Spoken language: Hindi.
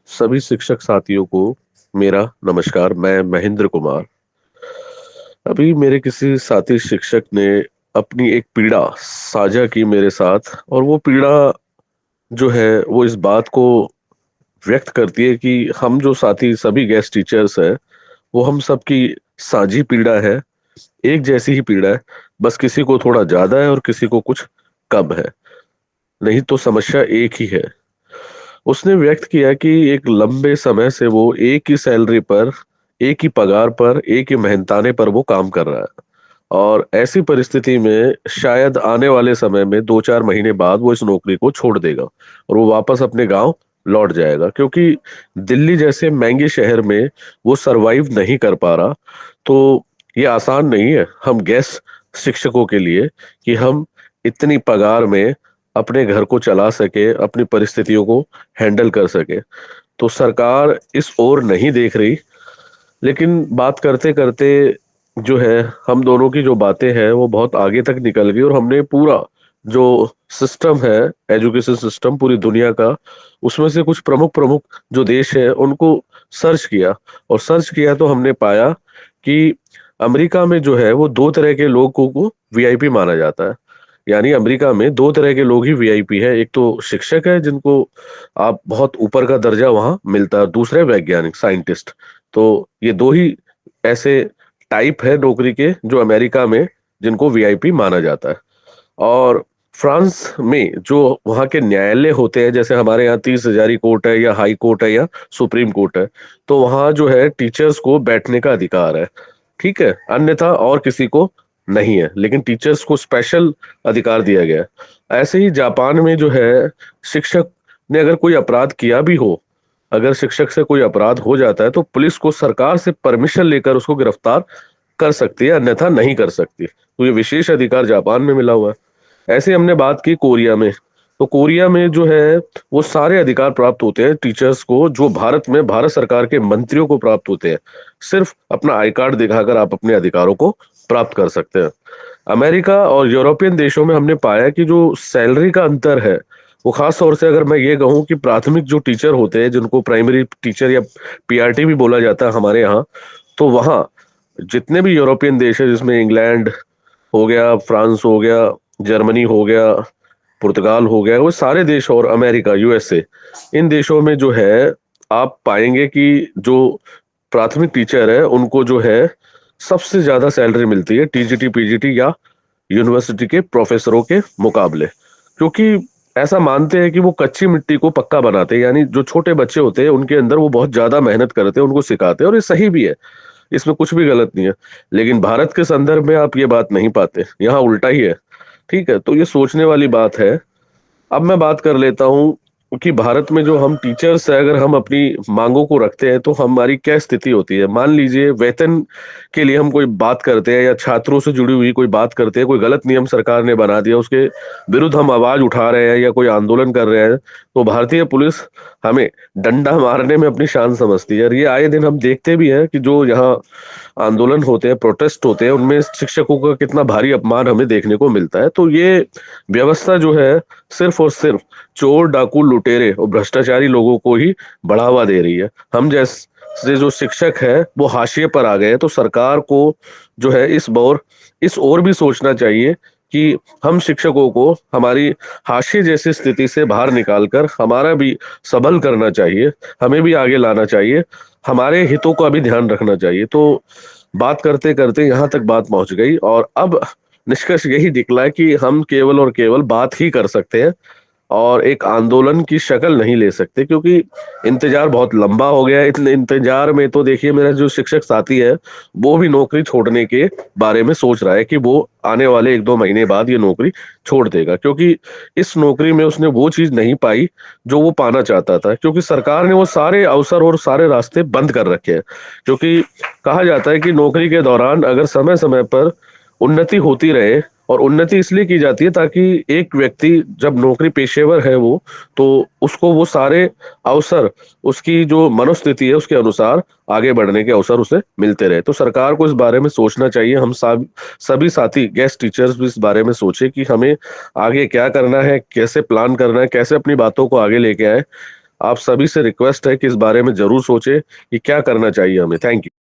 सभी शिक्षक साथियों को मेरा नमस्कार। मैं महेंद्र कुमार। अभी मेरे किसी साथी शिक्षक ने अपनी एक पीड़ा साझा की मेरे साथ, और वो पीड़ा जो है वो इस बात को व्यक्त करती है कि हम जो साथी सभी गेस्ट टीचर्स हैं, वो हम सबकी साझी पीड़ा है। एक जैसी ही पीड़ा है, बस किसी को थोड़ा ज्यादा है और किसी को कुछ कम है, नहीं तो समस्या एक ही है। उसने व्यक्त किया कि एक लंबे समय से वो एक ही सैलरी पर, एक ही पगार पर, एक ही मेहनताने पर वो काम कर रहा है, और ऐसी परिस्थिति में शायद आने वाले समय में 2-4 महीने बाद वो इस नौकरी को छोड़ देगा और वो वापस अपने गांव लौट जाएगा, क्योंकि दिल्ली जैसे महंगे शहर में वो सरवाइव नहीं कर पा रहा। तो ये आसान नहीं है हम गैस शिक्षकों के लिए कि हम इतनी पगार में अपने घर को चला सके, अपनी परिस्थितियों को हैंडल कर सके। तो सरकार इस ओर नहीं देख रही। लेकिन बात करते करते जो है, हम दोनों की जो बातें हैं वो बहुत आगे तक निकल गई, और हमने पूरा जो सिस्टम है, एजुकेशन सिस्टम पूरी दुनिया का, उसमें से कुछ प्रमुख प्रमुख जो देश है उनको सर्च किया। और सर्च किया तो हमने पाया कि अमेरिका में जो है वो दो तरह के लोगों को वीआईपी माना जाता है। यानी अमेरिका में दो तरह के लोग ही वीआईपी है। एक तो शिक्षक है जिनको आप बहुत ऊपर का दर्जा वहां मिलता है, दूसरे वैज्ञानिक साइंटिस्ट। तो ये दो ही ऐसे टाइप है नौकरी के जो अमेरिका में जिनको वीआईपी माना जाता है। और फ्रांस में जो वहाँ के न्यायालय होते हैं, जैसे हमारे यहाँ 30 हजारी कोर्ट है या हाई कोर्ट है या सुप्रीम कोर्ट है, तो वहाँ जो है टीचर्स को बैठने का अधिकार है। ठीक है, अन्यथा और किसी को नहीं है, लेकिन टीचर्स को स्पेशल अधिकार दिया गया है। ऐसे ही जापान में जो है, शिक्षक ने अगर कोई अपराध किया भी हो, अगर शिक्षक से कोई अपराध हो जाता है तो पुलिस को सरकार से परमिशन लेकर उसको गिरफ्तार कर सकती है, अन्यथा नहीं कर सकती। तो ये विशेष अधिकार जापान में मिला हुआ है। ऐसे हमने बात की कोरिया में। तो कोरिया में जो है वो सारे अधिकार प्राप्त होते हैं टीचर्स को, जो भारत में भारत सरकार के मंत्रियों को प्राप्त होते हैं। सिर्फ अपना आई कार्ड दिखाकर आप अपने अधिकारों को प्राप्त कर सकते हैं। अमेरिका और यूरोपियन देशों में हमने पाया कि जो सैलरी का अंतर है, वो खास तौर से अगर मैं ये कहूँ कि प्राथमिक जो टीचर होते हैं, जिनको प्राइमरी टीचर या पीआरटी भी बोला जाता है हमारे यहाँ, तो वहाँ जितने भी यूरोपियन देश है, जिसमें इंग्लैंड हो गया, फ्रांस हो गया, जर्मनी हो गया, पुर्तगाल हो गया, वो सारे देश, और अमेरिका, यूएसए, इन देशों में जो है आप पाएंगे कि जो प्राथमिक टीचर है उनको जो है सबसे ज्यादा सैलरी मिलती है टीजीटी पीजीटी या यूनिवर्सिटी के प्रोफेसरों के मुकाबले। क्योंकि ऐसा मानते हैं कि वो कच्ची मिट्टी को पक्का बनाते हैं, यानी जो छोटे बच्चे होते हैं उनके अंदर वो बहुत ज्यादा मेहनत करते हैं, उनको सिखाते हैं, और ये सही भी है, इसमें कुछ भी गलत नहीं है। लेकिन भारत के संदर्भ में आप ये बात नहीं पाते, यहाँ उल्टा ही है। ठीक है, तो ये सोचने वाली बात है। अब मैं बात कर लेता हूँ कि भारत में जो हम टीचर्स है, अगर हम अपनी मांगों को रखते हैं तो हमारी क्या स्थिति होती है। मान लीजिए वेतन के लिए हम कोई बात करते हैं, या छात्रों से जुड़ी हुई कोई बात करते हैं, कोई गलत नियम सरकार ने बना दिया, उसके विरुद्ध हम आवाज उठा रहे हैं या कोई आंदोलन कर रहे हैं, तो भारतीय पुलिस हमें डंडा मारने में अपनी शान समझती है। और ये आए दिन हम देखते भी हैं कि जो यहाँ आंदोलन होते हैं, प्रोटेस्ट होते हैं, उनमें शिक्षकों का कितना भारी अपमान हमें देखने को मिलता है। तो ये व्यवस्था जो है सिर्फ और सिर्फ चोर डाकू लुटेरे और भ्रष्टाचारी लोगों को ही बढ़ावा दे रही है। हम जैसे जो शिक्षक है वो हाशिए पर आ गए हैं। तो सरकार को जो है इस ओर भी सोचना चाहिए कि हम शिक्षकों को हमारी हाशिए जैसी स्थिति से बाहर निकालकर हमारा भी सबल करना चाहिए, हमें भी आगे लाना चाहिए, हमारे हितों का भी ध्यान रखना चाहिए। तो बात करते करते यहाँ तक बात पहुंच गई, और अब निष्कर्ष यही निकला कि हम केवल और केवल बात ही कर सकते हैं और एक आंदोलन की शक्ल नहीं ले सकते, क्योंकि इंतजार बहुत लंबा हो गया है। इतने इंतजार में तो देखिए, मेरा जो शिक्षक साथी है वो भी नौकरी छोड़ने के बारे में सोच रहा है कि वो आने वाले 1-2 महीने बाद ये नौकरी छोड़ देगा, क्योंकि इस नौकरी में उसने वो चीज नहीं पाई जो वो पाना चाहता था। क्योंकि सरकार ने वो सारे अवसर और सारे रास्ते बंद कर रखे हैं। क्योंकि कहा जाता है कि नौकरी के दौरान अगर समय समय पर उन्नति होती रहे, और उन्नति इसलिए की जाती है ताकि एक व्यक्ति जब नौकरी पेशेवर है वो, तो उसको वो सारे अवसर, उसकी जो मनोस्थिति है उसके अनुसार आगे बढ़ने के अवसर उसे मिलते रहे। तो सरकार को इस बारे में सोचना चाहिए। हम सब सभी साथी गेस्ट टीचर्स भी इस बारे में सोचे कि हमें आगे क्या करना है, कैसे प्लान करना है, कैसे अपनी बातों को आगे लेके आए। आप सभी से रिक्वेस्ट है कि इस बारे में जरूर सोचें कि क्या करना चाहिए हमें। Thank you.